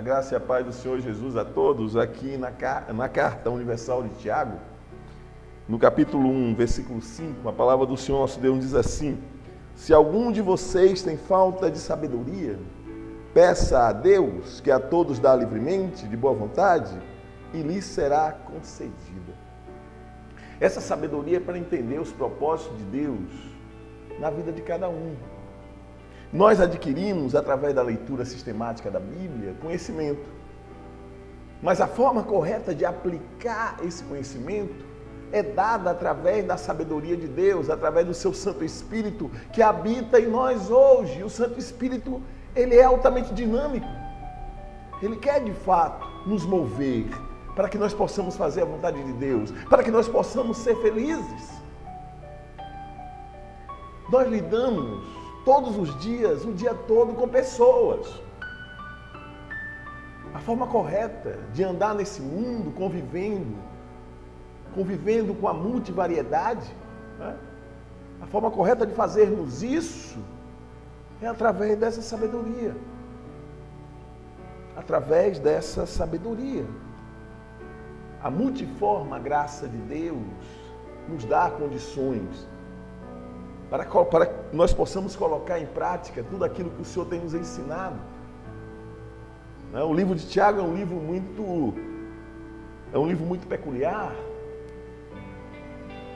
graça e a paz do Senhor Jesus a todos, aqui na Carta Universal de Tiago, no capítulo 1, versículo 5, a palavra do Senhor nosso Deus diz assim: se algum de vocês tem falta de sabedoria, peça a Deus, que a todos dá livremente, de boa vontade, e lhe será concedida. Essa sabedoria é para entender os propósitos de Deus na vida de cada um. Nós adquirimos, através da leitura sistemática da Bíblia, conhecimento. Mas a forma correta de aplicar esse conhecimento é dada através da sabedoria de Deus, através do seu Santo Espírito que habita em nós hoje. O Santo Espírito, ele é altamente dinâmico. Ele quer, de fato, nos mover para que nós possamos fazer a vontade de Deus, para que nós possamos ser felizes. Nós lidamos todos os dias, o dia todo, com pessoas. A forma correta de andar nesse mundo, convivendo com a multivariedade, né? A forma correta de fazermos isso é através dessa sabedoria. Através dessa sabedoria. A multiforme graça de Deus nos dá condições para que nós possamos colocar em prática tudo aquilo que o Senhor tem nos ensinado. O livro de Tiago é um livro muito peculiar.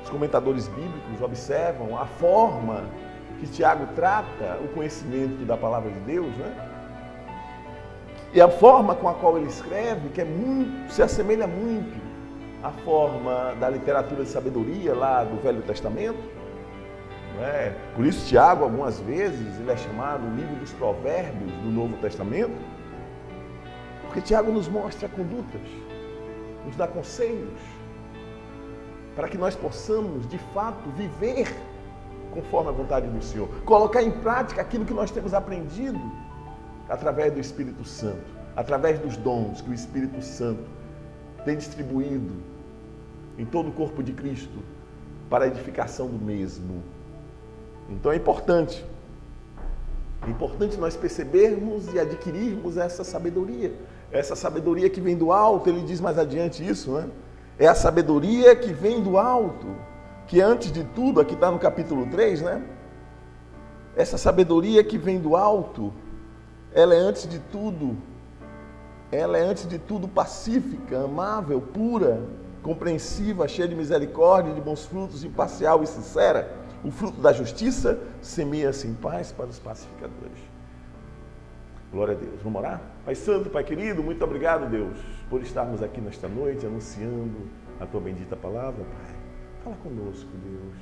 Os comentadores bíblicos observam a forma que Tiago trata o conhecimento da palavra de Deus, né? E a forma com a qual ele escreve, que se assemelha muito à forma da literatura de sabedoria lá do Velho Testamento. Por isso Tiago, algumas vezes, ele é chamado o livro dos provérbios do Novo Testamento, porque Tiago nos mostra condutas, nos dá conselhos, para que nós possamos, de fato, viver conforme a vontade do Senhor, colocar em prática aquilo que nós temos aprendido através do Espírito Santo, através dos dons que o Espírito Santo tem distribuído em todo o corpo de Cristo para a edificação do mesmo. Então é importante nós percebermos e adquirirmos essa sabedoria que vem do alto. Ele diz mais adiante isso, né? É a sabedoria que vem do alto, que antes de tudo, aqui está no capítulo 3, né? Essa sabedoria que vem do alto, ela é antes de tudo pacífica, amável, pura, compreensiva, cheia de misericórdia, de bons frutos, imparcial e sincera. O fruto da justiça semeia-se em paz para os pacificadores. Glória a Deus. Vamos orar? Pai Santo, Pai querido, muito obrigado, Deus, por estarmos aqui nesta noite anunciando a Tua bendita palavra, Pai. Fala conosco, Deus.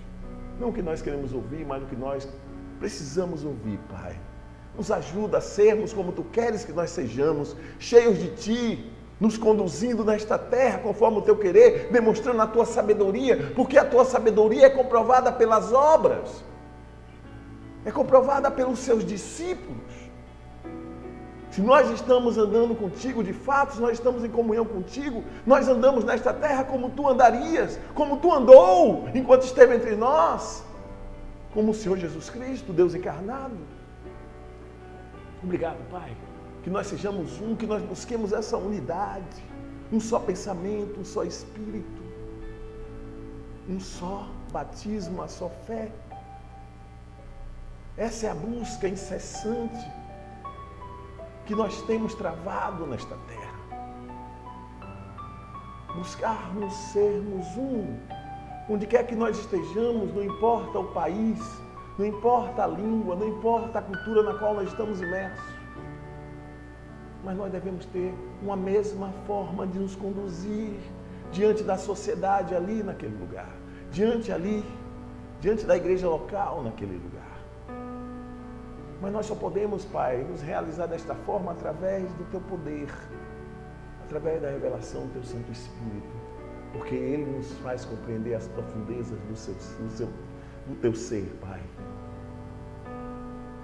Não o que nós queremos ouvir, mas o que nós precisamos ouvir, Pai. Nos ajuda a sermos como Tu queres que nós sejamos, cheios de Ti, nos conduzindo nesta terra conforme o Teu querer, demonstrando a Tua sabedoria, porque a Tua sabedoria é comprovada pelas obras, é comprovada pelos Seus discípulos. Se nós estamos andando contigo, de fato, se nós estamos em comunhão contigo, nós andamos nesta terra como Tu andarias, como Tu andou enquanto esteve entre nós, como o Senhor Jesus Cristo, Deus encarnado. Obrigado, Pai. Que nós sejamos um, que nós busquemos essa unidade, um só pensamento, um só espírito, um só batismo, uma só fé. Essa é a busca incessante que nós temos travado nesta terra. Buscarmos sermos um, onde quer que nós estejamos, não importa o país, não importa a língua, não importa a cultura na qual nós estamos imersos. Mas nós devemos ter uma mesma forma de nos conduzir diante da sociedade ali naquele lugar, diante da igreja local naquele lugar. Mas nós só podemos, Pai, nos realizar desta forma através do Teu poder, através da revelação do Teu Santo Espírito, porque Ele nos faz compreender as profundezas do Teu ser, Pai.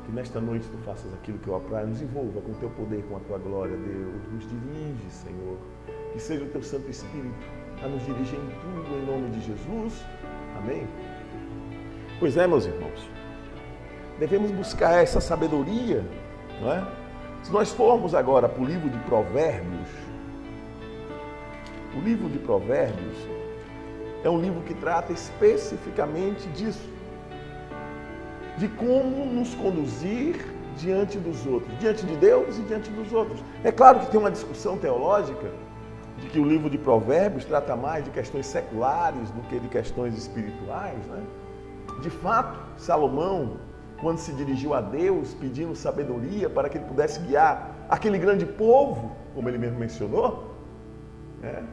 Que nesta noite Tu faças aquilo que eu apraz, nos envolva com o Teu poder, com a Tua glória, Deus. Nos dirige, Senhor. Que seja o Teu Santo Espírito a nos dirigir em tudo, em nome de Jesus. Amém? Pois é, meus irmãos. Devemos buscar essa sabedoria, não é? Se nós formos agora para o livro de Provérbios, o livro de Provérbios é um livro que trata especificamente disso, de como nos conduzir diante dos outros, diante de Deus e diante dos outros. É claro que tem uma discussão teológica de que o livro de Provérbios trata mais de questões seculares do que de questões espirituais, né? De fato, Salomão, quando se dirigiu a Deus pedindo sabedoria para que ele pudesse guiar aquele grande povo, como ele mesmo mencionou, né?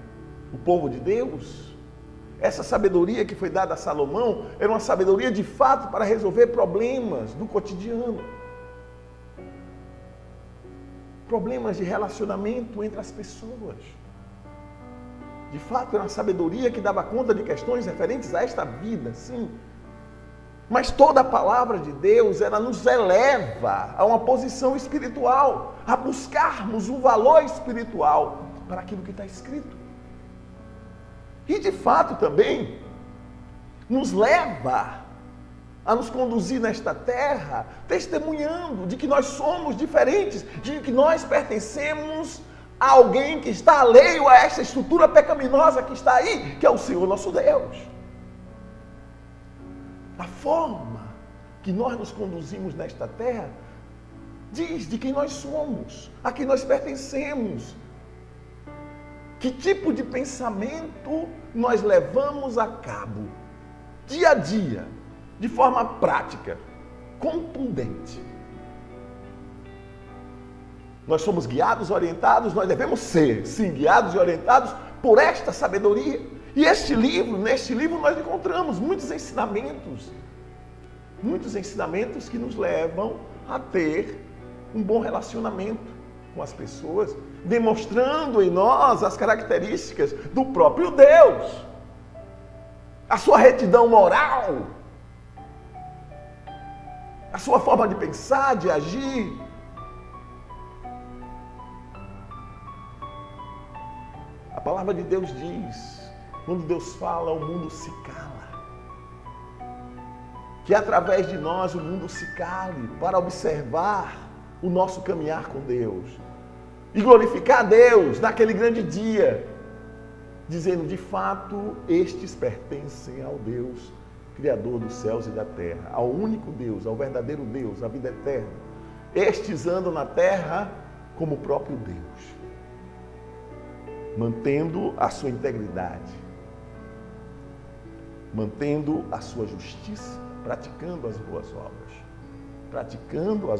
O povo de Deus, essa sabedoria que foi dada a Salomão era uma sabedoria de fato para resolver problemas do cotidiano. Problemas de relacionamento entre as pessoas. De fato, era uma sabedoria que dava conta de questões referentes a esta vida, sim. Mas toda a palavra de Deus, ela nos eleva a uma posição espiritual, a buscarmos um valor espiritual para aquilo que está escrito. E de fato também nos leva a nos conduzir nesta terra, testemunhando de que nós somos diferentes, de que nós pertencemos a alguém que está alheio a essa estrutura pecaminosa que está aí, que é o Senhor nosso Deus. A forma que nós nos conduzimos nesta terra diz de quem nós somos, a quem nós pertencemos. Que tipo de pensamento nós levamos a cabo, dia a dia, de forma prática, contundente. Nós somos guiados, orientados, nós devemos ser, sim, guiados e orientados por esta sabedoria. E neste livro nós encontramos muitos ensinamentos que nos levam a ter um bom relacionamento com as pessoas, demonstrando em nós as características do próprio Deus, a sua retidão moral, a sua forma de pensar, de agir. A palavra de Deus diz, quando Deus fala, o mundo se cala. Que através de nós o mundo se cale para observar o nosso caminhar com Deus e glorificar a Deus naquele grande dia, dizendo, de fato, estes pertencem ao Deus, Criador dos céus e da terra, ao único Deus, ao verdadeiro Deus, à vida eterna. Estes andam na terra como o próprio Deus, mantendo a sua integridade, mantendo a sua justiça, praticando as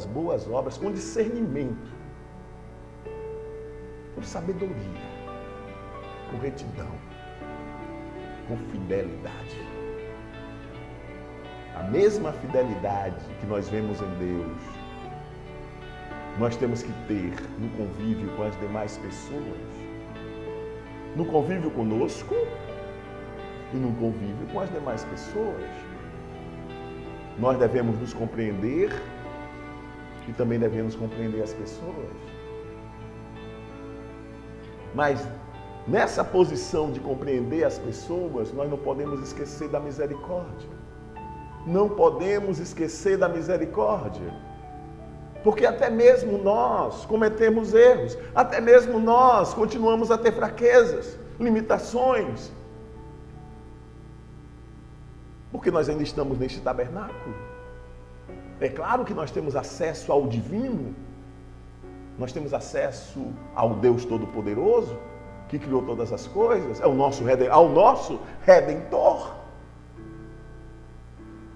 boas obras com discernimento, com sabedoria, com retidão, com fidelidade. A mesma fidelidade que nós vemos em Deus, nós temos que ter no convívio com as demais pessoas, no convívio conosco e no convívio com as demais pessoas. Nós devemos nos compreender e também devemos compreender as pessoas. Mas nessa posição de compreender as pessoas, nós não podemos esquecer da misericórdia. Não podemos esquecer da misericórdia. Porque até mesmo nós cometemos erros, até mesmo nós continuamos a ter fraquezas, limitações. Porque nós ainda estamos neste tabernáculo. É claro que nós temos acesso ao divino, nós temos acesso ao Deus Todo-Poderoso, que criou todas as coisas, ao nosso Redentor,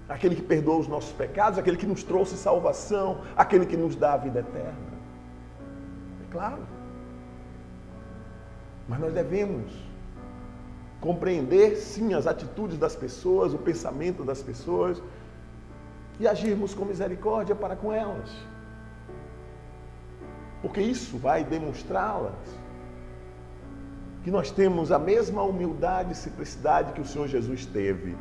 aquele que perdoa os nossos pecados, aquele que nos trouxe salvação, aquele que nos dá a vida eterna. É claro. Mas nós devemos compreender, sim, as atitudes das pessoas, o pensamento das pessoas e agirmos com misericórdia para com elas. Porque isso vai demonstrá-las que nós temos a mesma humildade e simplicidade que o Senhor Jesus teve.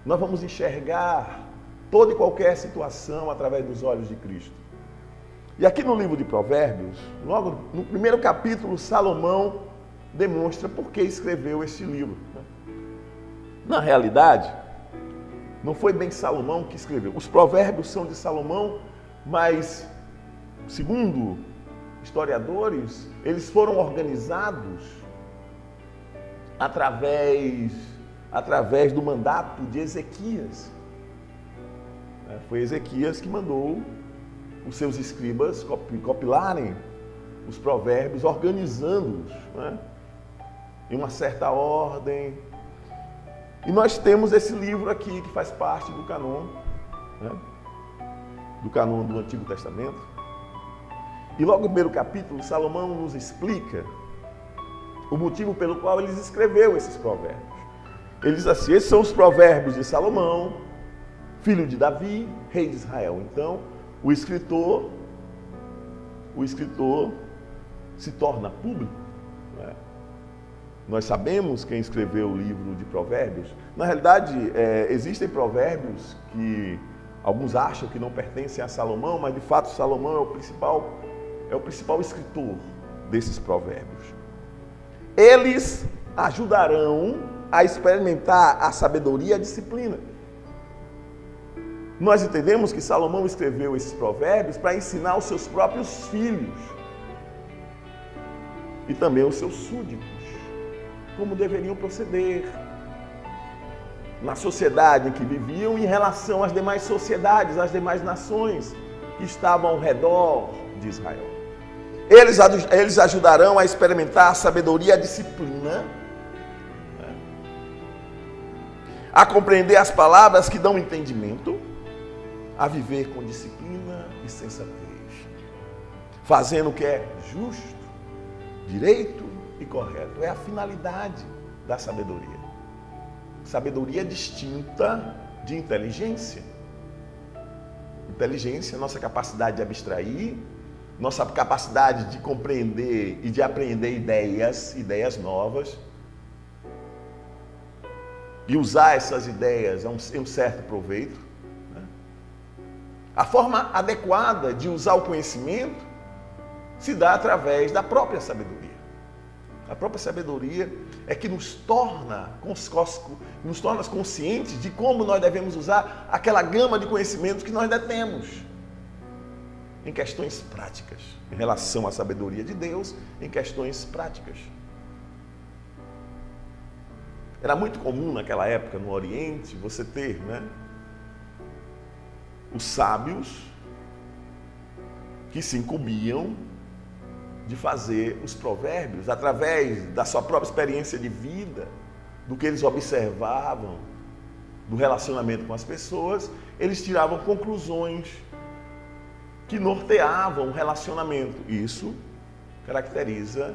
Nós vamos enxergar toda e qualquer situação através dos olhos de Cristo. E aqui no livro de Provérbios, logo no primeiro capítulo, Salomão demonstra por que escreveu este livro. Na realidade, não foi bem Salomão que escreveu. Os provérbios são de Salomão, mas segundo historiadores, eles foram organizados através do mandato de Ezequias. Foi Ezequias que mandou os seus escribas compilarem os provérbios, organizando-os, né, em uma certa ordem. E nós temos esse livro aqui, que faz parte do cânon, né, do Antigo Testamento. E logo no primeiro capítulo, Salomão nos explica o motivo pelo qual ele escreveu esses provérbios. Ele diz assim: esses são os provérbios de Salomão, filho de Davi, rei de Israel. Então, o escritor se torna público, né? Nós sabemos quem escreveu o livro de provérbios. Na realidade, existem provérbios que alguns acham que não pertencem a Salomão, mas de fato Salomão é o principal escritor desses provérbios. Eles ajudarão a experimentar a sabedoria e a disciplina. Nós entendemos que Salomão escreveu esses provérbios para ensinar os seus próprios filhos e também os seus súditos como deveriam proceder na sociedade em que viviam em relação às demais sociedades, às demais nações que estavam ao redor de Israel. Eles ajudarão a experimentar a sabedoria e a disciplina, né, a compreender as palavras que dão entendimento, a viver com disciplina e sensatez, fazendo o que é justo, direito e correto. É a finalidade da sabedoria. Sabedoria distinta de inteligência. Inteligência é nossa capacidade de abstrair, nossa capacidade de compreender e de aprender ideias novas, e usar essas ideias em um certo proveito. A forma adequada de usar o conhecimento se dá através da própria sabedoria. A própria sabedoria é que nos torna conscientes de como nós devemos usar aquela gama de conhecimentos que nós detemos em questões práticas, em relação à sabedoria de Deus, em questões práticas. Era muito comum naquela época no Oriente você ter, os sábios que se incumbiam de fazer os provérbios através da sua própria experiência de vida, do que eles observavam, do relacionamento com as pessoas. Eles tiravam conclusões que norteavam o relacionamento. Isso caracteriza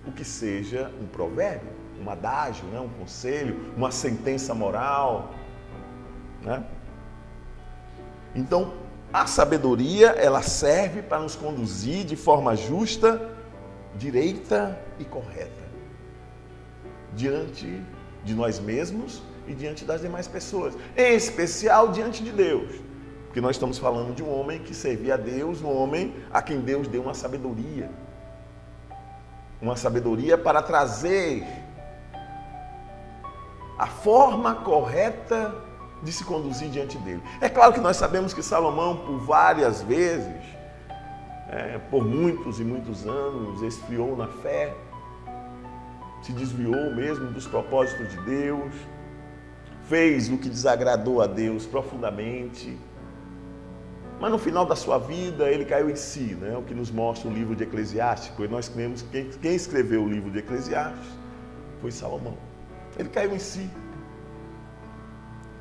o que seja um provérbio, um adágio, um conselho, uma sentença moral, né? Então, a sabedoria, ela serve para nos conduzir de forma justa, direita e correta, diante de nós mesmos e diante das demais pessoas, em especial diante de Deus, porque nós estamos falando de um homem que servia a Deus, um homem a quem Deus deu uma sabedoria para trazer a forma correta de se conduzir diante dele. É claro que nós sabemos que Salomão, por várias vezes, por muitos e muitos anos, esfriou na fé, se desviou mesmo dos propósitos de Deus, fez o que desagradou a Deus profundamente, mas no final da sua vida ele caiu em si, o que nos mostra o livro de Eclesiástico, e nós cremos que quem escreveu o livro de Eclesiastes foi Salomão. Ele caiu em si.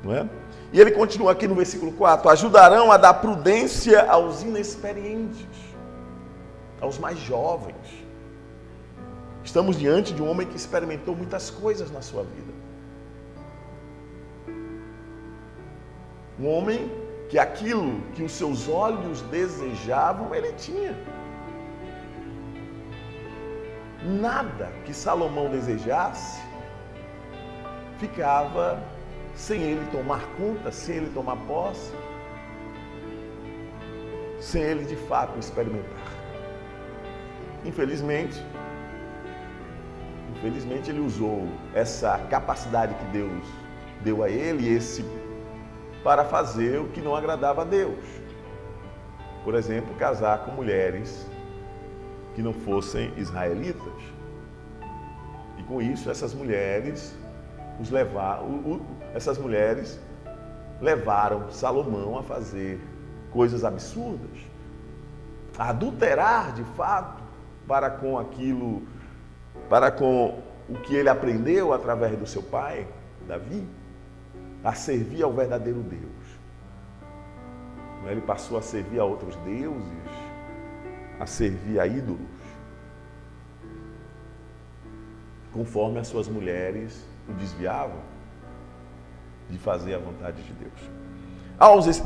Não é? E ele continua aqui no versículo 4: ajudarão a dar prudência aos inexperientes, aos mais jovens. Estamos diante de um homem que experimentou muitas coisas na sua vida. Um homem que aquilo que os seus olhos desejavam, ele tinha. Nada que Salomão desejasse ficava sem ele tomar conta, sem ele tomar posse, sem ele de fato experimentar. Infelizmente ele usou essa capacidade que Deus deu a ele, para fazer o que não agradava a Deus. por exemplo, casar com mulheres que não fossem israelitas. E com isso, essas mulheres levaram Salomão a fazer coisas absurdas, a adulterar de fato para com o que ele aprendeu através do seu pai, Davi, a servir ao verdadeiro Deus. Ele passou a servir a outros deuses, a servir a ídolos, conforme as suas mulheres o desviavam de fazer a vontade de Deus.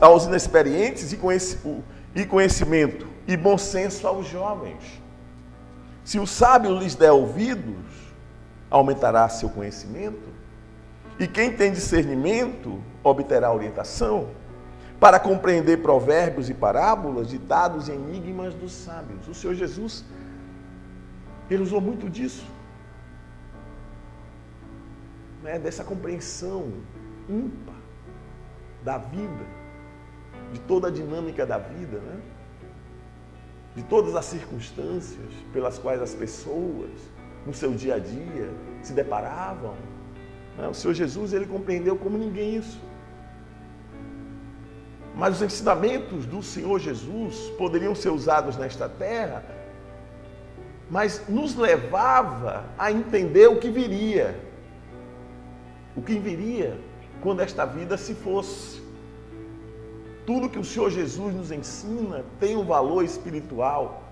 Aos inexperientes e conhecimento e bom senso aos jovens. Se o sábio lhes der ouvidos, aumentará seu conhecimento, e quem tem discernimento obterá orientação para compreender provérbios e parábolas, ditados e enigmas dos sábios. O Senhor Jesus, ele usou muito disso, dessa compreensão ímpar da vida, de toda a dinâmica da vida, de todas as circunstâncias pelas quais as pessoas, no seu dia a dia, se deparavam. O Senhor Jesus, ele compreendeu como ninguém isso. Mas os ensinamentos do Senhor Jesus poderiam ser usados nesta terra, mas nos levava a entender o que viria. O que viria quando esta vida se fosse. Tudo que o Senhor Jesus nos ensina tem um valor espiritual.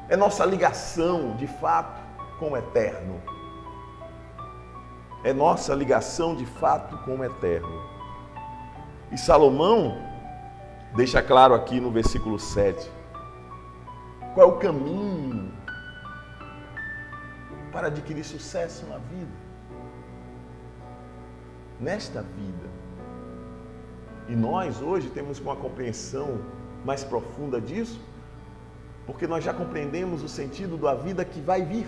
É nossa ligação, de fato, com o eterno. É nossa ligação, de fato, com o eterno. E Salomão deixa claro aqui no versículo 7, qual é o caminho para adquirir sucesso na vida. Nesta vida. E nós hoje temos uma compreensão mais profunda disso, porque nós já compreendemos o sentido da vida que vai vir,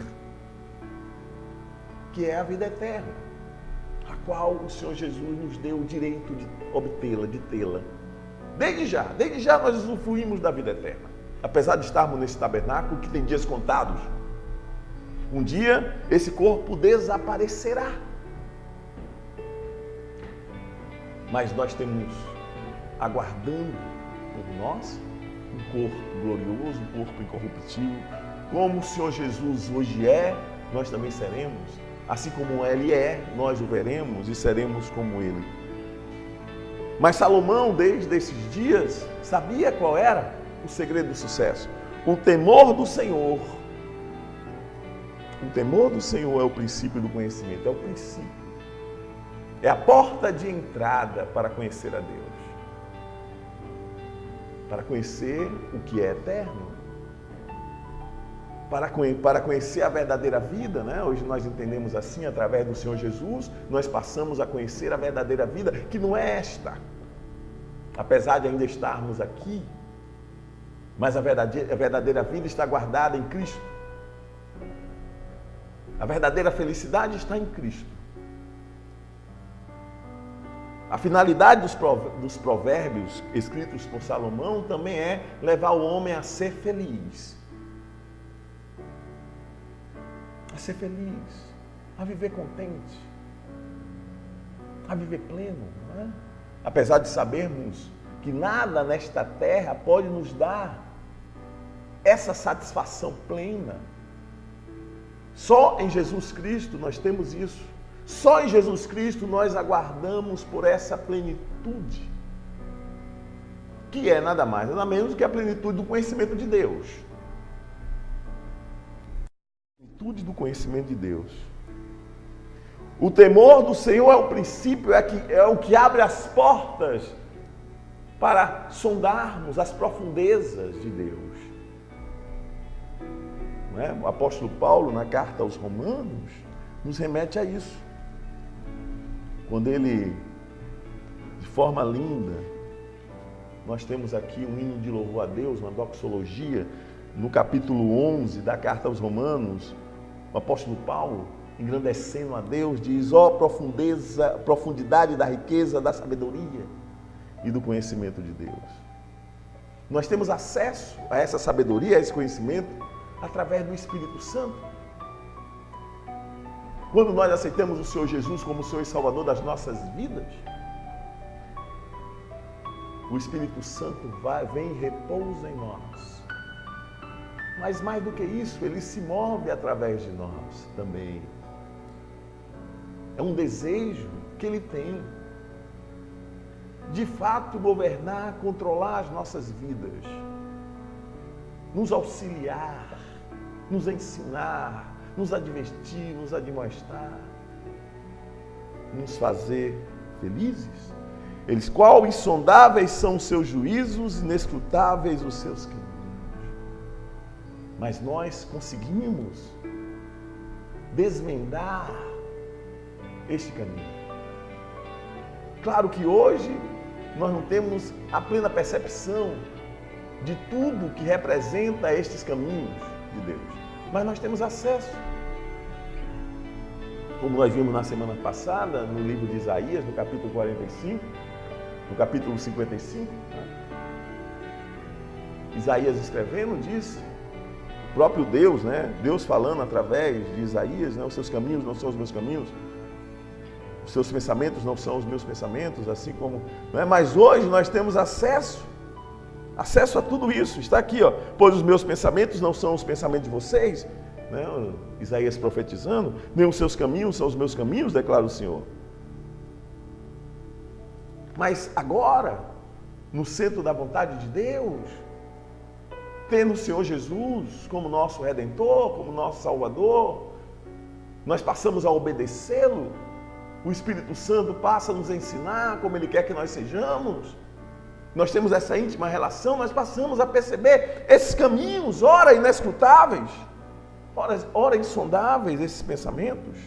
que é a vida eterna, a qual o Senhor Jesus nos deu o direito de obtê-la, de tê-la. Desde já nós usufruímos da vida eterna, apesar de estarmos nesse tabernáculo que tem dias contados. Um dia esse corpo desaparecerá. Mas nós temos aguardando por nós um corpo glorioso, um corpo incorruptível. Como o Senhor Jesus hoje é, nós também seremos. Assim como Ele é, nós o veremos e seremos como Ele. Mas Salomão, desde esses dias, sabia qual era o segredo do sucesso. O temor do Senhor. O temor do Senhor é o princípio do conhecimento, é o princípio. É a porta de entrada para conhecer a Deus. Para conhecer o que é eterno. Para conhecer a verdadeira vida, Hoje nós entendemos assim, através do Senhor Jesus, nós passamos a conhecer a verdadeira vida, que não é esta. Apesar de ainda estarmos aqui, mas a verdadeira vida está guardada em Cristo. A verdadeira felicidade está em Cristo. A finalidade dos provérbios escritos por Salomão também é levar o homem a ser feliz. A ser feliz, a viver contente, a viver pleno, Apesar de sabermos que nada nesta terra pode nos dar essa satisfação plena. Só em Jesus Cristo nós temos isso. Só em Jesus Cristo nós aguardamos por essa plenitude, que é nada mais, nada menos do que a plenitude do conhecimento de Deus. Plenitude do conhecimento de Deus. O temor do Senhor é o princípio, é o que abre as portas para sondarmos as profundezas de Deus. Não é? O apóstolo Paulo, na carta aos Romanos, nos remete a isso. Quando ele, de forma linda, nós temos aqui um hino de louvor a Deus, uma doxologia, no capítulo 11 da carta aos Romanos, o apóstolo Paulo, engrandecendo a Deus, diz: ó profundidade da riqueza, da sabedoria e do conhecimento de Deus. Nós temos acesso a essa sabedoria, a esse conhecimento, através do Espírito Santo. Quando nós aceitamos o Senhor Jesus como o Senhor e Salvador das nossas vidas, o Espírito Santo vem e repousa em nós. Mas mais do que isso, ele se move através de nós também. É um desejo que ele tem de fato governar, controlar as nossas vidas, nos auxiliar, nos ensinar, nos advertir, nos admoestar, nos fazer felizes. Eles, qual insondáveis são os seus juízos, inescrutáveis os seus caminhos. Mas nós conseguimos desvendar este caminho. Claro que hoje nós não temos a plena percepção de tudo que representa estes caminhos de Deus, mas nós temos acesso. Como nós vimos na semana passada, no livro de Isaías, no capítulo 45, no capítulo 55, Isaías escrevendo diz, o próprio Deus, Deus falando através de Isaías, os seus caminhos não são os meus caminhos, os seus pensamentos não são os meus pensamentos, assim como... Mas hoje nós temos acesso a tudo isso. Está aqui, pois os meus pensamentos não são os pensamentos de vocês, Isaías profetizando, nem os seus caminhos são os meus caminhos, declara o Senhor. Mas agora, no centro da vontade de Deus, tendo o Senhor Jesus como nosso Redentor, como nosso Salvador, nós passamos a obedecê-lo. O Espírito Santo passa a nos ensinar como Ele quer que nós sejamos. Nós temos essa íntima relação, nós passamos a perceber esses caminhos, ora inescrutáveis, ora insondáveis, esses pensamentos,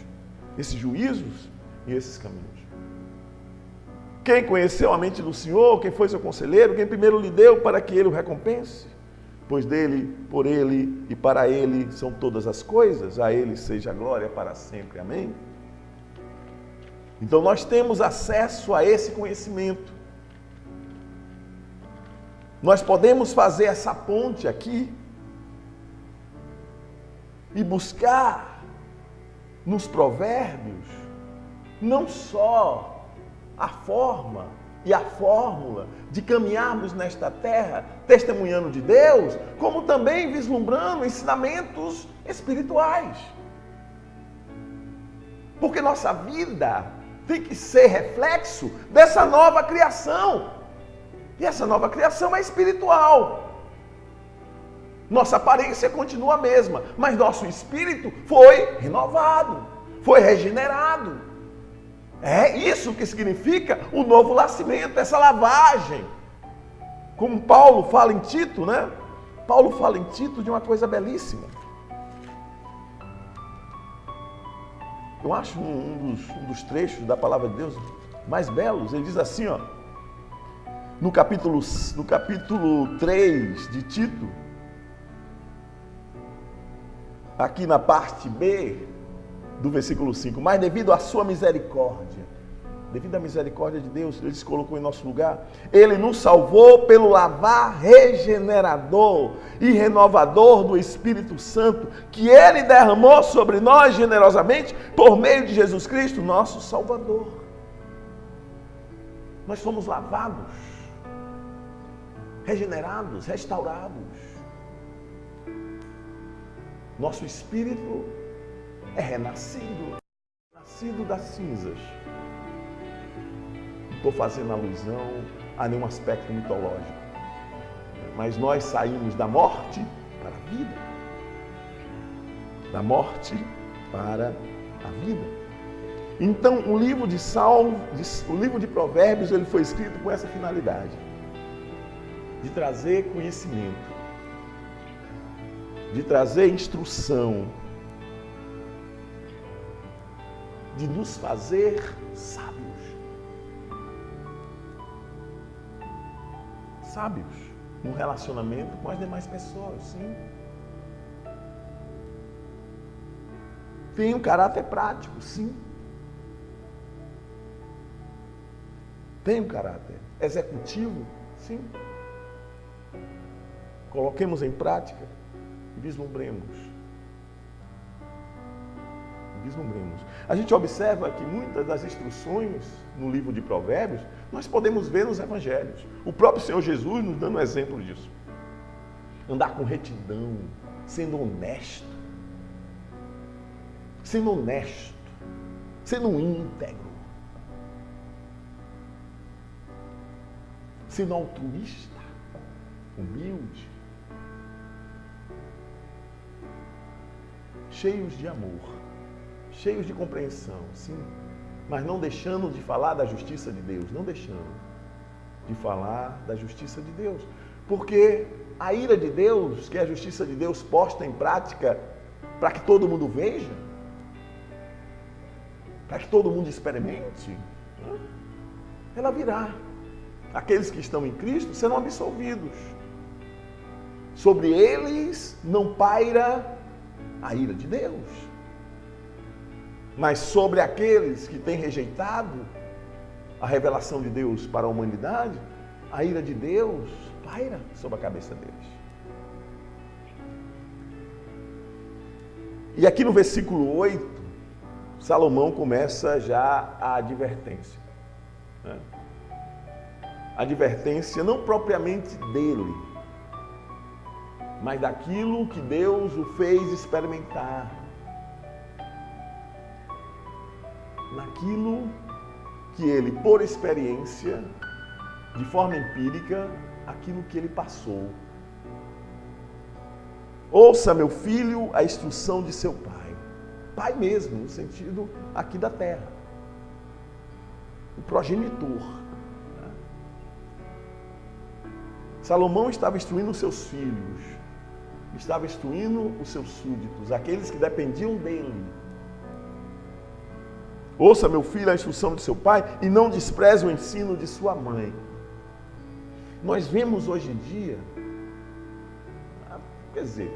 esses juízos e esses caminhos. Quem conheceu a mente do Senhor, quem foi seu conselheiro, quem primeiro lhe deu para que Ele o recompense? Pois dele, por Ele e para Ele são todas as coisas, a Ele seja a glória para sempre. Amém? Então nós temos acesso a esse conhecimento. Nós podemos fazer essa ponte aqui e buscar nos provérbios não só a forma e a fórmula de caminharmos nesta terra testemunhando de Deus, como também vislumbrando ensinamentos espirituais. Porque nossa vida tem que ser reflexo dessa nova criação. E essa nova criação é espiritual. Nossa aparência continua a mesma, mas nosso espírito foi renovado, foi regenerado. É isso que significa o novo nascimento, essa lavagem. Como Paulo fala em Tito, Paulo fala em Tito de uma coisa belíssima. Eu acho um dos trechos da palavra de Deus mais belos. Ele diz assim, no capítulo 3 de Tito, aqui na parte B do versículo 5, mas devido à sua misericórdia, devido à misericórdia de Deus, Ele se colocou em nosso lugar, Ele nos salvou pelo lavar regenerador e renovador do Espírito Santo, que Ele derramou sobre nós generosamente por meio de Jesus Cristo, nosso Salvador. Nós somos lavados, regenerados, restaurados. Nosso espírito é renascido, nascido das cinzas. Não estou fazendo alusão a nenhum aspecto mitológico, mas nós saímos da morte para a vida. Da morte para a vida. Então, o livro de Salmos, o livro de Provérbios, ele foi escrito com essa finalidade, de trazer conhecimento, de trazer instrução, de nos fazer sábios. Sábios no relacionamento com as demais pessoas, sim. Tem um caráter prático, sim. Tem um caráter executivo, sim. Coloquemos em prática e vislumbremos. A gente observa que muitas das instruções no livro de Provérbios, nós podemos ver nos evangelhos. O próprio Senhor Jesus nos dando um exemplo disso. Andar com retidão, sendo honesto, sendo íntegro, sendo altruísta, humilde, cheios de amor, cheios de compreensão, sim, mas não deixando de falar da justiça de Deus, não deixando de falar da justiça de Deus, porque a ira de Deus, que é a justiça de Deus posta em prática para que todo mundo veja, para que todo mundo experimente, ela virá. Aqueles que estão em Cristo serão absolvidos. Sobre eles não paira a ira de Deus. Mas sobre aqueles que têm rejeitado a revelação de Deus para a humanidade, a ira de Deus paira sobre a cabeça deles. E aqui no versículo 8, Salomão começa já a advertência. A advertência não propriamente dele, mas daquilo que Deus o fez experimentar. Naquilo que ele, por experiência, de forma empírica, aquilo que ele passou. Ouça, meu filho, a instrução de seu pai. Pai mesmo, no sentido aqui da terra. O progenitor. Salomão estava instruindo os seus filhos, estava instruindo os seus súditos, aqueles que dependiam dele. Ouça, meu filho, a instrução de seu pai e não despreze o ensino de sua mãe. Nós vemos hoje em dia, quer dizer,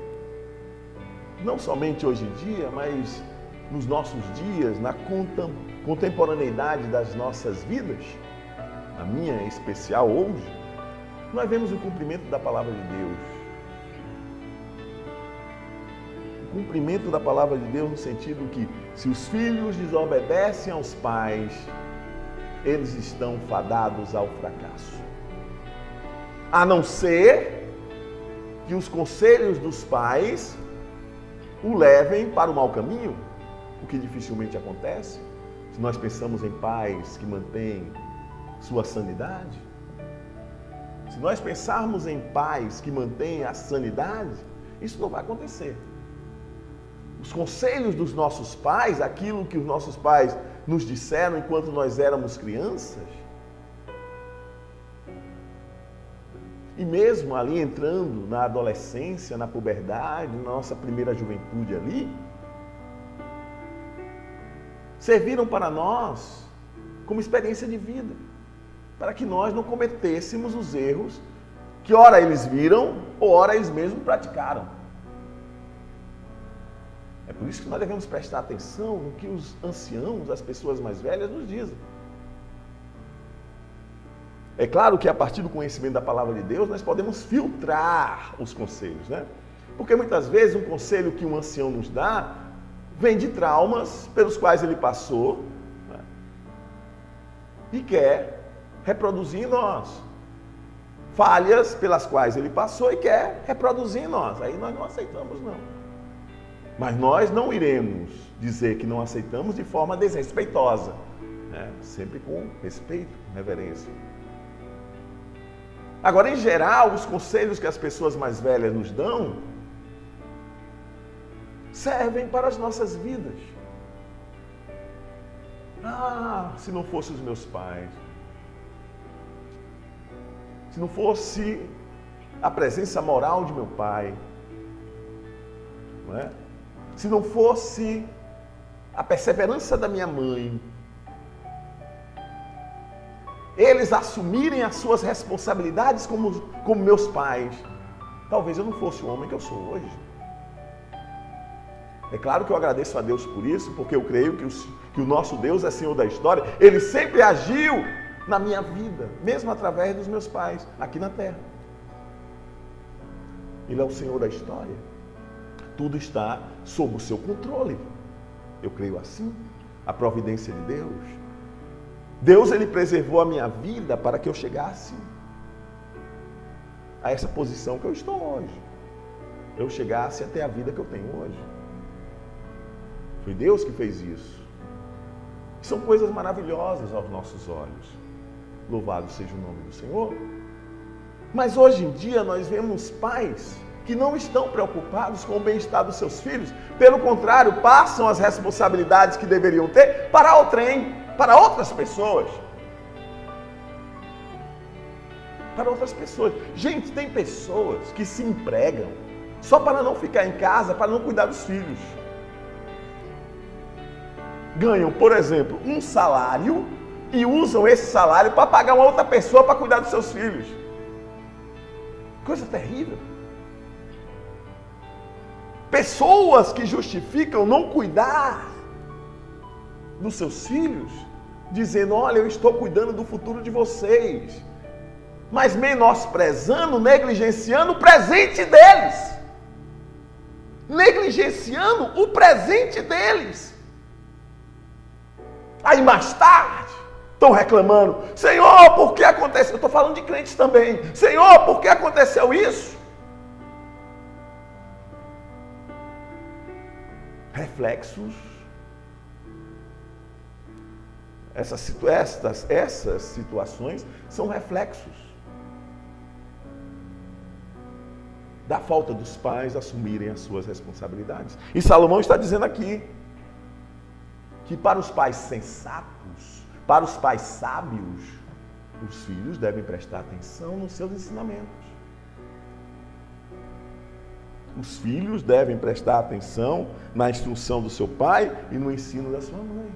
não somente hoje em dia, mas nos nossos dias, na contemporaneidade das nossas vidas, a minha em especial hoje, nós vemos o cumprimento da palavra de Deus. O cumprimento da palavra de Deus no sentido que, se os filhos desobedecem aos pais, eles estão fadados ao fracasso. A não ser que os conselhos dos pais o levem para o mau caminho, o que dificilmente acontece, se nós pensamos em pais que mantêm sua sanidade. Se nós pensarmos em pais que mantêm a sanidade, isso não vai acontecer. Os conselhos dos nossos pais, aquilo que os nossos pais nos disseram enquanto nós éramos crianças, e mesmo ali entrando na adolescência, na puberdade, na nossa primeira juventude ali, serviram para nós como experiência de vida, para que nós não cometêssemos os erros que ora eles viram ou ora eles mesmos praticaram. É por isso que nós devemos prestar atenção no que os anciãos, as pessoas mais velhas, nos dizem. É claro que a partir do conhecimento da palavra de Deus, nós podemos filtrar os conselhos, né? Porque muitas vezes um conselho que um ancião nos dá vem de traumas pelos quais ele passou, né? E quer reproduzir em nós. Falhas pelas quais ele passou e quer reproduzir em nós. Aí nós não aceitamos, não. Mas nós não iremos dizer que não aceitamos de forma desrespeitosa, né? Sempre com respeito, com reverência. Agora, em geral, os conselhos que as pessoas mais velhas nos dão servem para as nossas vidas. Ah, se não fossem os meus pais, se não fosse a presença moral de meu pai, não é? Se não fosse a perseverança da minha mãe, eles assumirem as suas responsabilidades como meus pais, talvez eu não fosse o homem que eu sou hoje. É claro que eu agradeço a Deus por isso, porque eu creio que o nosso Deus é Senhor da história. Ele sempre agiu na minha vida, mesmo através dos meus pais, aqui na terra. Ele é o Senhor da história. Tudo está sob o seu controle. Eu creio assim. A providência de Deus. Deus, Ele preservou a minha vida para que eu chegasse a essa posição que eu estou hoje. Eu chegasse até a vida que eu tenho hoje. Foi Deus que fez isso. São coisas maravilhosas aos nossos olhos. Louvado seja o nome do Senhor. Mas hoje em dia nós vemos pais que não estão preocupados com o bem-estar dos seus filhos. Pelo contrário, passam as responsabilidades que deveriam ter para outrem, para outras pessoas. Para outras pessoas. Gente, tem pessoas que se empregam só para não ficar em casa, para não cuidar dos filhos. Ganham, por exemplo, um salário e usam esse salário para pagar uma outra pessoa para cuidar dos seus filhos. Coisa terrível. Pessoas que justificam não cuidar dos seus filhos, dizendo, olha, eu estou cuidando do futuro de vocês, mas menosprezando, negligenciando o presente deles. Negligenciando o presente deles. Aí mais tarde, estão reclamando, Senhor, por que aconteceu? Eu estou falando de crentes também. Senhor, por que aconteceu isso? Reflexos. Essas situações são reflexos da falta dos pais assumirem as suas responsabilidades. E Salomão está dizendo aqui que para os pais sensatos, para os pais sábios, os filhos devem prestar atenção nos seus ensinamentos. Os filhos devem prestar atenção na instrução do seu pai e no ensino da sua mãe.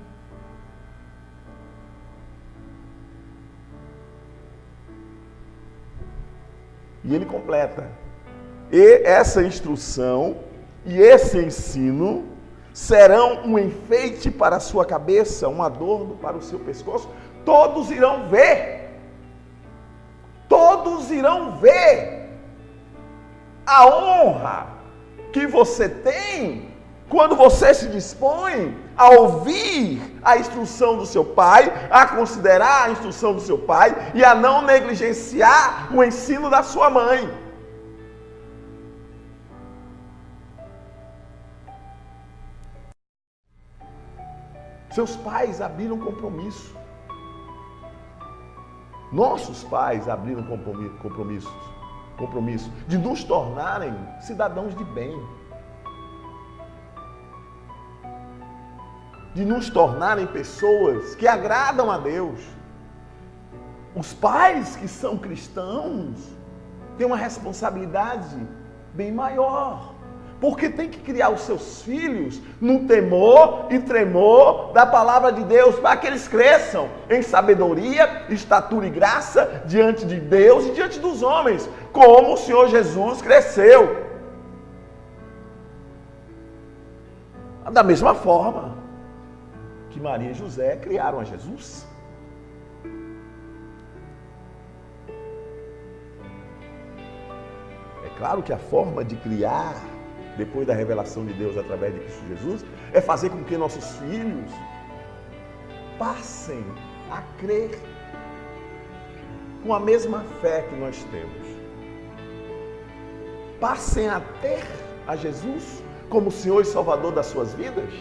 E ele completa. E essa instrução e esse ensino serão um enfeite para a sua cabeça, um adorno para o seu pescoço. Todos irão ver. Todos irão ver a honra que você tem quando você se dispõe a ouvir a instrução do seu pai, a considerar a instrução do seu pai e a não negligenciar o ensino da sua mãe. Seus pais abriram compromisso. Nossos pais abriram compromisso de nos tornarem cidadãos de bem. De nos tornarem pessoas que agradam a Deus. Os pais que são cristãos têm uma responsabilidade bem maior. Porque tem que criar os seus filhos no temor e tremor da palavra de Deus, para que eles cresçam em sabedoria, estatura e graça diante de Deus e diante dos homens, como o Senhor Jesus cresceu. Da mesma forma que Maria e José criaram a Jesus. É claro que a forma de criar, depois da revelação de Deus através de Cristo Jesus, é fazer com que nossos filhos passem a crer com a mesma fé que nós temos. Passem a ter a Jesus como Senhor e Salvador das suas vidas.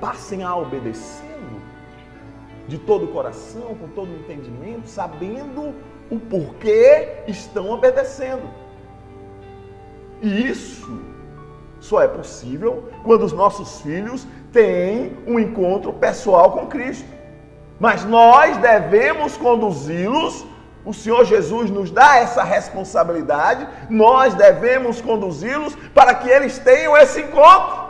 Passem a obedecê-lo de todo o coração, com todo o entendimento, sabendo o porquê estão obedecendo. E isso só é possível quando os nossos filhos têm um encontro pessoal com Cristo. Mas nós devemos conduzi-los, o Senhor Jesus nos dá essa responsabilidade, nós devemos conduzi-los para que eles tenham esse encontro.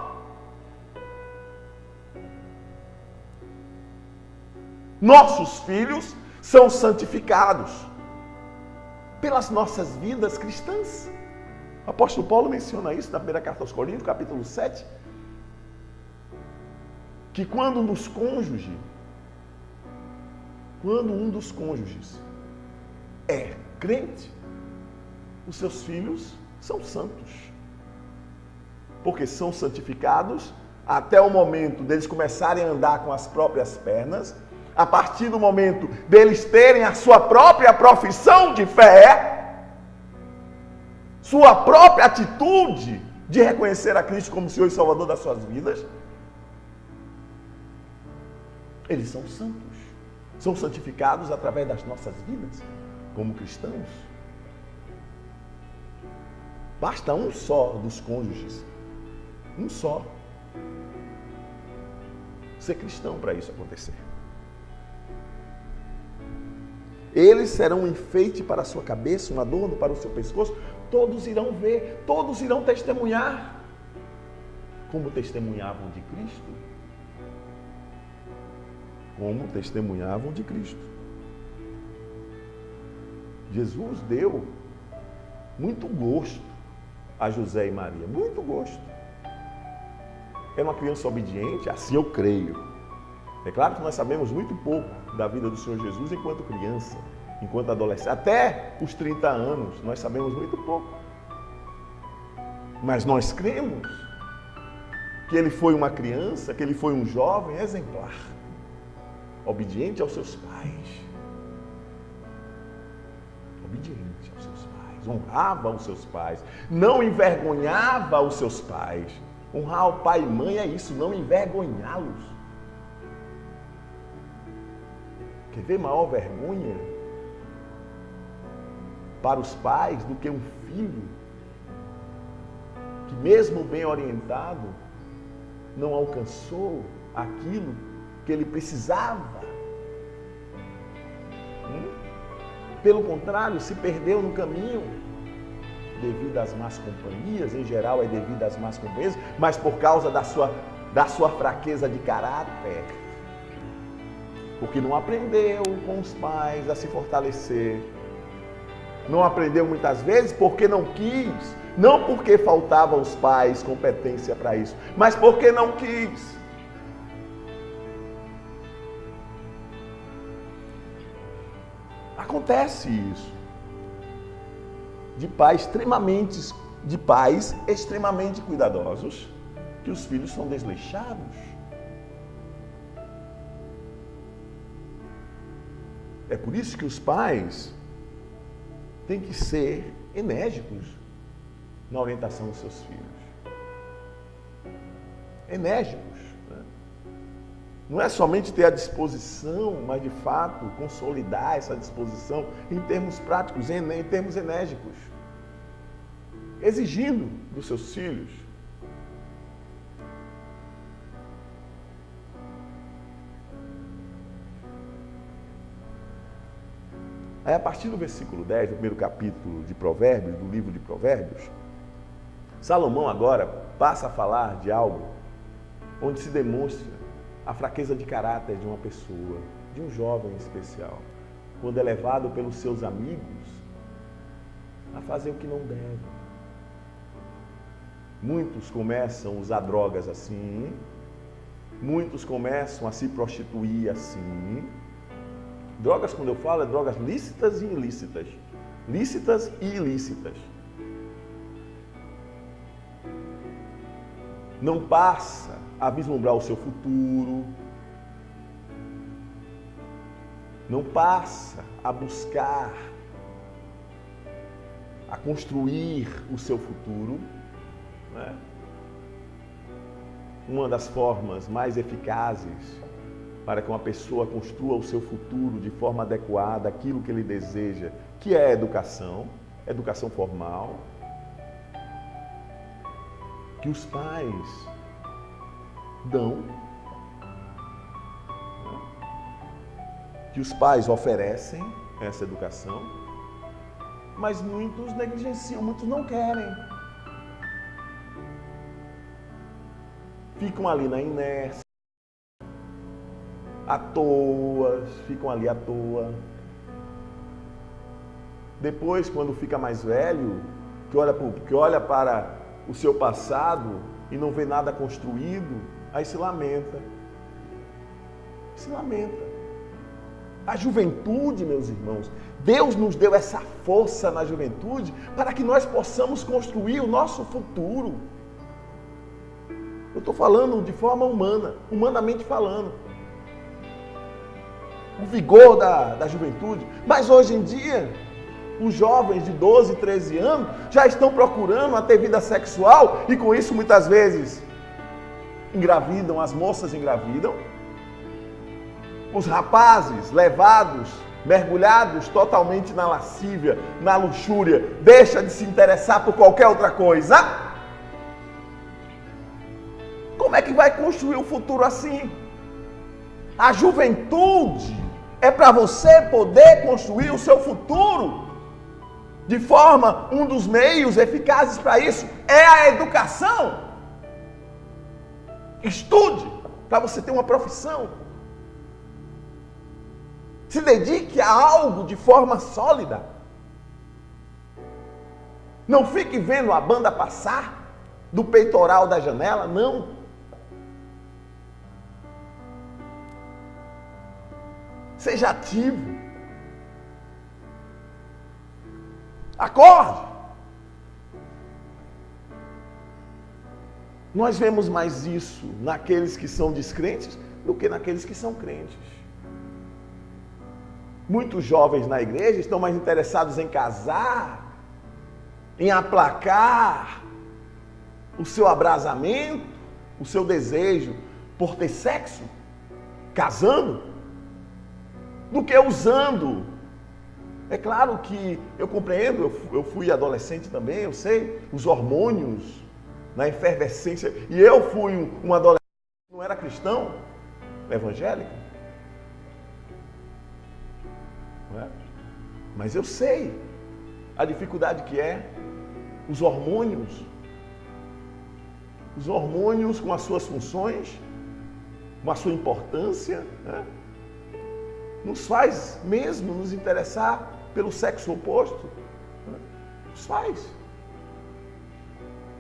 Nossos filhos são santificados pelas nossas vidas cristãs. O apóstolo Paulo menciona isso na primeira carta aos Coríntios, capítulo 7, que quando um dos cônjuges é crente, os seus filhos são santos. Porque são santificados até o momento deles começarem a andar com as próprias pernas, a partir do momento deles terem a sua própria profissão de fé, sua própria atitude de reconhecer a Cristo como Senhor e Salvador das suas vidas. Eles são santos, são santificados através das nossas vidas, como cristãos. Basta um só dos cônjuges, um só, ser cristão para isso acontecer. Eles serão um enfeite para a sua cabeça, um adorno para o seu pescoço. Todos irão ver, todos irão testemunhar, como testemunhavam de Cristo. Como testemunhavam de Cristo. Jesus deu muito gosto a José e Maria, muito gosto. Era uma criança obediente, assim eu creio. É claro que nós sabemos muito pouco da vida do Senhor Jesus enquanto criança, enquanto adolescente. Até os 30 anos nós sabemos muito pouco. Mas nós cremos que ele foi uma criança, que ele foi um jovem exemplar, obediente aos seus pais. Obediente aos seus pais, honrava os seus pais, não envergonhava os seus pais. Honrar o pai e mãe é isso, não envergonhá-los. Quer ver maior vergonha para os pais do que um filho que, mesmo bem orientado, não alcançou aquilo que ele precisava? Pelo contrário, se perdeu no caminho devido às más companhias, em geral é devido às más companhias, mas por causa da sua fraqueza de caráter. Porque não aprendeu com os pais a se fortalecer. Não aprendeu muitas vezes porque não quis. Não porque faltava aos pais competência para isso, mas porque não quis. Acontece isso. De pais extremamente cuidadosos, que os filhos são desleixados. É por isso que os pais têm que ser enérgicos na orientação dos seus filhos. Enérgicos. Né? Não é somente ter a disposição, mas de fato consolidar essa disposição em termos práticos, em termos enérgicos. Exigindo dos seus filhos. Aí, a partir do versículo 10, do primeiro capítulo de Provérbios, do livro de Provérbios, Salomão agora passa a falar de algo onde se demonstra a fraqueza de caráter de uma pessoa, de um jovem especial, quando é levado pelos seus amigos a fazer o que não deve. Muitos começam a usar drogas assim, muitos começam a se prostituir assim. Drogas, quando eu falo, é drogas lícitas e ilícitas. Lícitas e ilícitas. Não passa a vislumbrar o seu futuro. Não passa a buscar, a construir o seu futuro. Né? Uma das formas mais eficazes para que uma pessoa construa o seu futuro de forma adequada, aquilo que ele deseja, que é a educação formal, que os pais dão, que os pais oferecem essa educação, mas muitos negligenciam, muitos não querem. Ficam ali na inércia, à toa, ficam ali à toa. Depois, quando fica mais velho, que olha para o seu passado e não vê nada construído, aí se lamenta. Se lamenta. A juventude, meus irmãos, Deus nos deu essa força na juventude para que nós possamos construir o nosso futuro. Eu estou falando de forma humana, humanamente falando. O vigor da juventude. Mas hoje em dia, os jovens de 12, 13 anos já estão procurando a ter vida sexual e com isso muitas vezes engravidam, as moças engravidam. Os rapazes levados, mergulhados totalmente na lascívia, na luxúria, deixa de se interessar por qualquer outra coisa. Como é que vai construir o futuro assim? A juventude é para você poder construir o seu futuro. De forma, um dos meios eficazes para isso é a educação. Estude para você ter uma profissão. Se dedique a algo de forma sólida. Não fique vendo a banda passar do peitoral da janela, não. Seja ativo. Acorde. Nós vemos mais isso naqueles que são descrentes do que naqueles que são crentes. Muitos jovens na igreja estão mais interessados em casar, em aplacar o seu abrasamento, o seu desejo por ter sexo, casando, do que usando. É claro que eu compreendo, eu fui adolescente também, eu sei, os hormônios, na efervescência, e eu fui um adolescente que não era cristão, evangélico. Não é? Mas eu sei a dificuldade que é os hormônios com as suas funções, com a sua importância, né? Nos faz mesmo nos interessar pelo sexo oposto, né? Nos faz.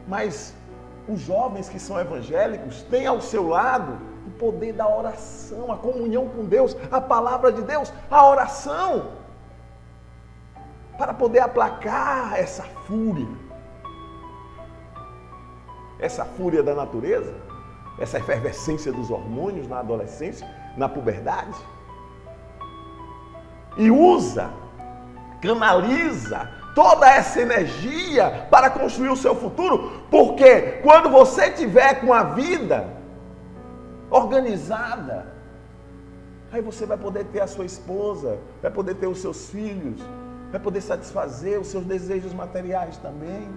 Mas os jovens que são evangélicos têm ao seu lado o poder da oração, a comunhão com Deus, a palavra de Deus, a oração, para poder aplacar essa fúria da natureza, essa efervescência dos hormônios na adolescência, na puberdade, e canaliza toda essa energia para construir o seu futuro, porque quando você tiver com a vida organizada, aí você vai poder ter a sua esposa, vai poder ter os seus filhos, vai poder satisfazer os seus desejos materiais também,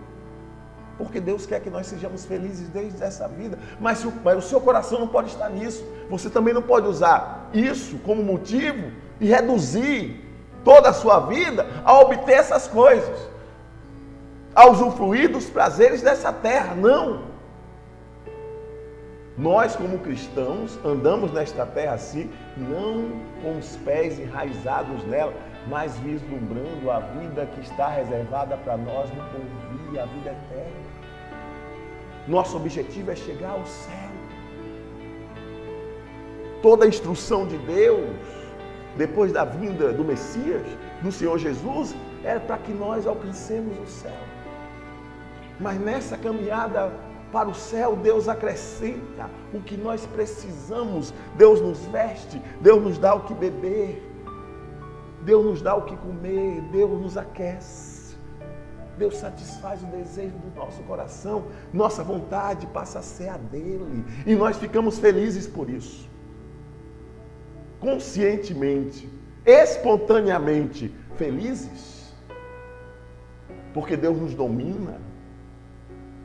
porque Deus quer que nós sejamos felizes desde essa vida, mas o seu coração não pode estar nisso. Você também não pode usar isso como motivo e reduzir toda a sua vida a obter essas coisas, a usufruir dos prazeres dessa terra. Não! Nós, como cristãos, andamos nesta terra assim, não com os pés enraizados nela, mas vislumbrando a vida que está reservada para nós no porvir, a vida eterna. Nosso objetivo é chegar ao céu. Toda a instrução de Deus, depois da vinda do Messias, do Senhor Jesus, é para que nós alcancemos o céu. Mas nessa caminhada para o céu, Deus acrescenta o que nós precisamos. Deus nos veste, Deus nos dá o que beber, Deus nos dá o que comer, Deus nos aquece. Deus satisfaz o desejo do nosso coração, nossa vontade passa a ser a dele, e nós ficamos felizes por isso. Conscientemente, espontaneamente felizes, porque Deus nos domina,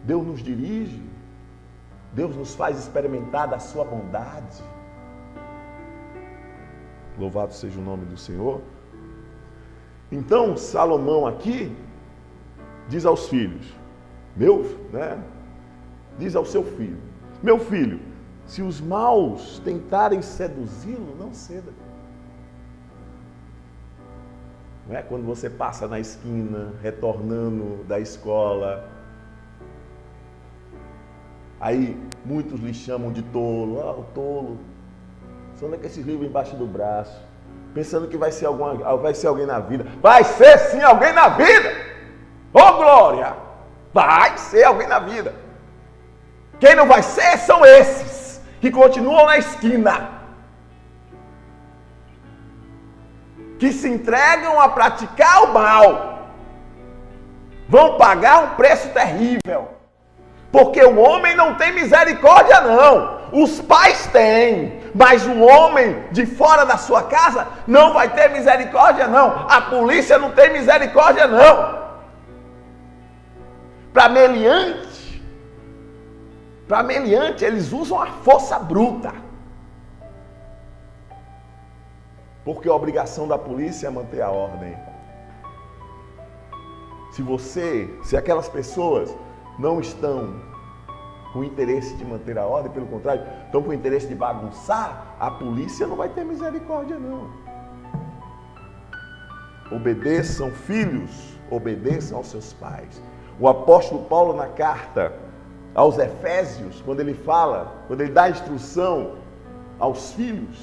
Deus nos dirige, Deus nos faz experimentar da sua bondade. Louvado seja o nome do Senhor. Então, Salomão aqui diz aos filhos, diz ao seu filho, meu filho, se os maus tentarem seduzi-lo, não ceda. Não é quando você passa na esquina, retornando da escola, aí muitos lhe chamam de tolo, o tolo, só anda com esses livros embaixo do braço, pensando que vai ser alguém na vida. Vai ser sim alguém na vida! Ô glória! Vai ser alguém na vida. Quem não vai ser são esses que continuam na esquina, que se entregam a praticar o mal. Vão pagar um preço terrível. Porque o homem não tem misericórdia, não. Os pais têm, mas o homem de fora da sua casa não vai ter misericórdia, não. A polícia não tem misericórdia, não. Para meliante, eles usam a força bruta. Porque a obrigação da polícia é manter a ordem. Se aquelas pessoas não estão com interesse de manter a ordem, pelo contrário, estão com interesse de bagunçar, a polícia não vai ter misericórdia, não. Obedeçam, filhos, obedeçam aos seus pais. O apóstolo Paulo, na carta aos Efésios, quando ele dá instrução aos filhos,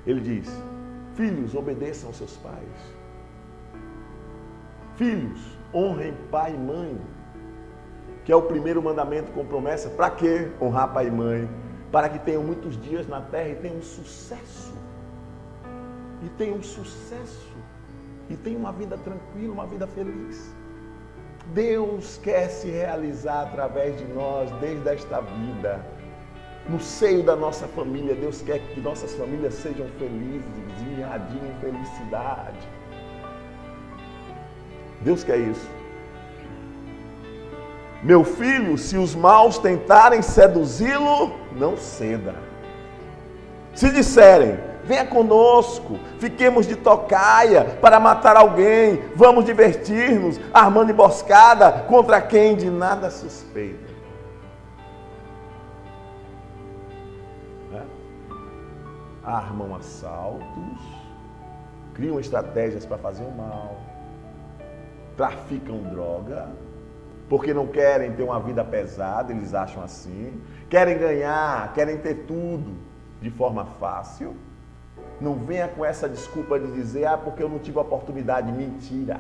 ele diz: filhos, obedeçam aos seus pais. Filhos, honrem pai e mãe, que é o primeiro mandamento com promessa. Para quê? Honrar pai e mãe. Para que tenham muitos dias na terra e tenham sucesso. E tenham sucesso. E tenham uma vida tranquila, uma vida feliz. Deus quer se realizar através de nós, desde esta vida. No seio da nossa família, Deus quer que nossas famílias sejam felizes e irradiem felicidade. Deus quer isso. Meu filho, se os maus tentarem seduzi-lo, não ceda. Se disserem: venha conosco, fiquemos de tocaia para matar alguém, vamos divertir-nos, armando emboscada contra quem de nada suspeita. Armam assaltos, criam estratégias para fazer o mal, traficam droga, porque não querem ter uma vida pesada, eles acham assim, querem ganhar, querem ter tudo de forma fácil. Não venha com essa desculpa de dizer: porque eu não tive oportunidade. Mentira.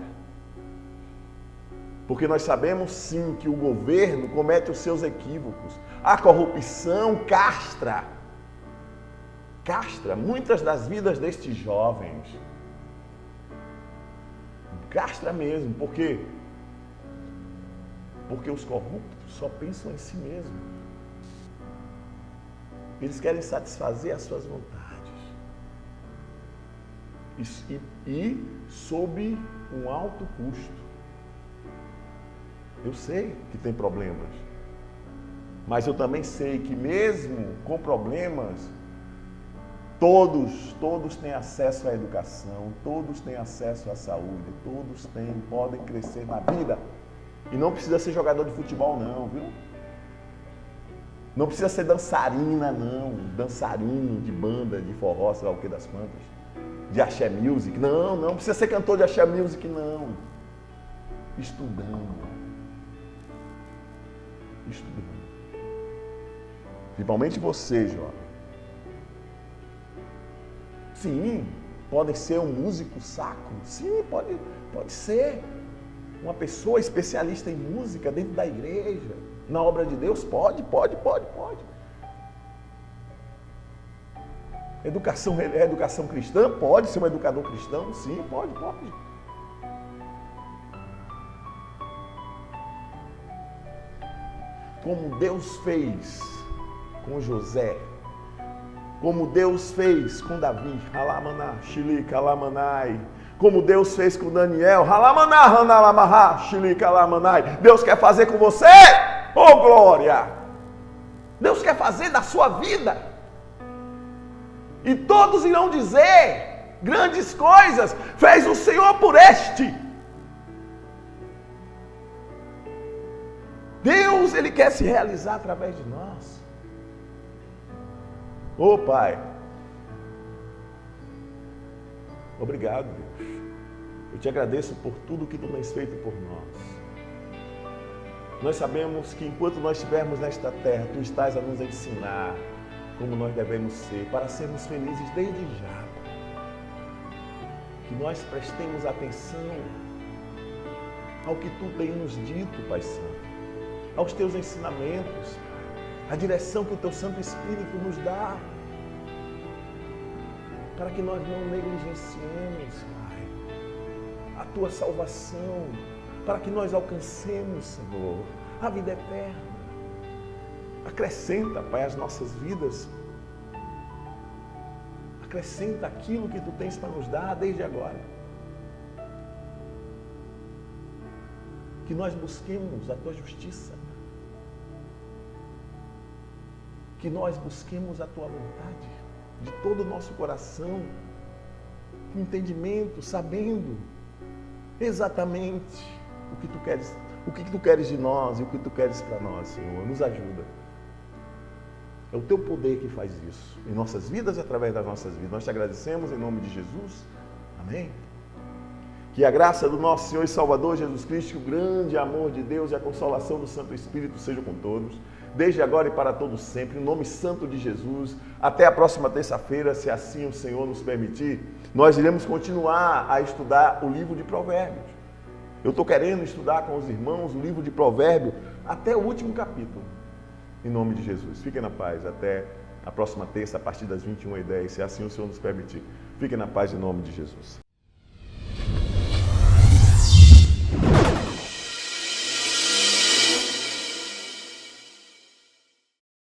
Porque nós sabemos sim que o governo comete os seus equívocos. A corrupção castra muitas das vidas destes jovens. Castra mesmo, porque os corruptos só pensam em si mesmos. Eles querem satisfazer as suas vontades. E sob um alto custo. Eu sei que tem problemas, mas eu também sei que mesmo com problemas, todos têm acesso à educação, todos têm acesso à saúde, todos podem crescer na vida. E não precisa ser jogador de futebol não, viu? Não precisa ser dançarina não, dançarino de banda, de forró, sei lá o que das quantas, de axé music. Não precisa ser cantor de axé music não. Estudando. Principalmente você, jovem. Sim, pode ser um músico sacro. Sim, pode ser. Uma pessoa especialista em música dentro da igreja, na obra de Deus, pode. Educação cristã, pode ser um educador cristão? Sim, pode. Como Deus fez com José, como Deus fez com Davi, Halamaná, Xilica, Alamanai. Como Deus fez com Daniel, Halamaná, Hanalamaha, Xilica, Alamanai. Deus quer fazer com você, oh glória! Deus quer fazer da sua vida. E todos irão dizer: grandes coisas fez o Senhor por este. Deus, Ele quer se realizar através de nós. Ô Pai, obrigado, Deus. Eu te agradeço por tudo que Tu tens feito por nós. Nós sabemos que enquanto nós estivermos nesta terra, Tu estás a nos ensinar como nós devemos ser, para sermos felizes desde já. Que nós prestemos atenção ao que Tu tem nos dito, Pai Santo, aos Teus ensinamentos, à direção que o Teu Santo Espírito nos dá, para que nós não negligenciemos, Pai, a Tua salvação, para que nós alcancemos, Senhor, a vida eterna. Acrescenta, Pai, as nossas vidas. Acrescenta aquilo que Tu tens para nos dar desde agora. Que nós busquemos a Tua justiça. Que nós busquemos a Tua vontade de todo o nosso coração, com entendimento, sabendo exatamente o que Tu queres de nós e o que Tu queres para nós, Senhor. Nos ajuda. É o Teu poder que faz isso em nossas vidas e através das nossas vidas. Nós Te agradecemos em nome de Jesus. Amém. Que a graça do nosso Senhor e Salvador Jesus Cristo, o grande amor de Deus e a consolação do Santo Espírito sejam com todos, desde agora e para todos sempre, em nome santo de Jesus. Até a próxima terça-feira, se assim o Senhor nos permitir, nós iremos continuar a estudar o livro de Provérbios. Eu estou querendo estudar com os irmãos o livro de Provérbios até o último capítulo. Em nome de Jesus. Fiquem na paz. Até a próxima terça, a partir das 21h10, se assim o Senhor nos permitir. Fiquem na paz em nome de Jesus.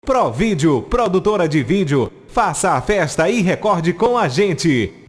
Provídeo, produtora de vídeo. Faça a festa e recorde com a gente.